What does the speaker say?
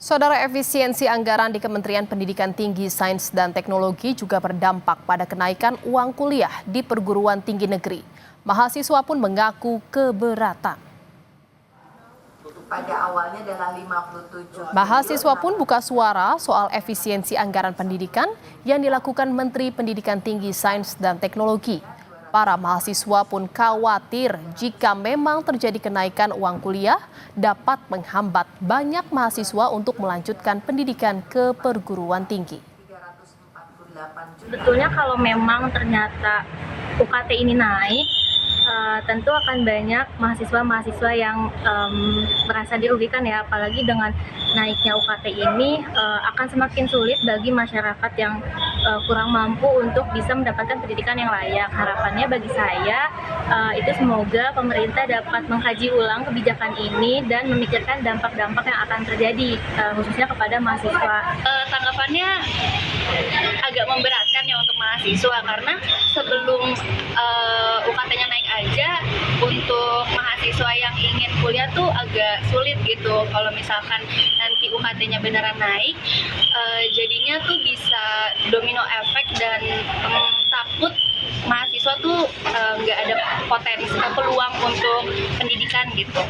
Saudara, efisiensi anggaran di Kementerian Pendidikan Tinggi, Sains dan Teknologi juga berdampak pada kenaikan uang kuliah di perguruan tinggi negeri. Mahasiswa pun mengaku keberatan. Pada awalnya adalah 57 Mahasiswa pun buka suara soal efisiensi anggaran pendidikan yang dilakukan Menteri Pendidikan Tinggi, Sains dan Teknologi. Para mahasiswa pun khawatir jika memang terjadi kenaikan uang kuliah dapat menghambat banyak mahasiswa untuk melanjutkan pendidikan ke perguruan tinggi. Sebetulnya kalau memang ternyata UKT ini naik, tentu akan banyak mahasiswa-mahasiswa yang merasa dirugikan ya, apalagi dengan naiknya UKT ini akan semakin sulit bagi masyarakat yang kurang mampu untuk bisa mendapatkan pendidikan yang layak. Harapannya bagi saya itu semoga pemerintah dapat mengkaji ulang kebijakan ini dan memikirkan dampak-dampak yang akan terjadi khususnya kepada mahasiswa. Tanggapannya agak memberatkan ya untuk mahasiswa karena sebelum UKT-nya naik aja untuk mahasiswa yang ingin kuliah tuh agak sulit gitu. Kalau misalkan nanti UKT-nya beneran naik, jadinya tuh bisa domino efek dan takut mahasiswa tuh nggak ada potensi peluang untuk pendidikan gitu.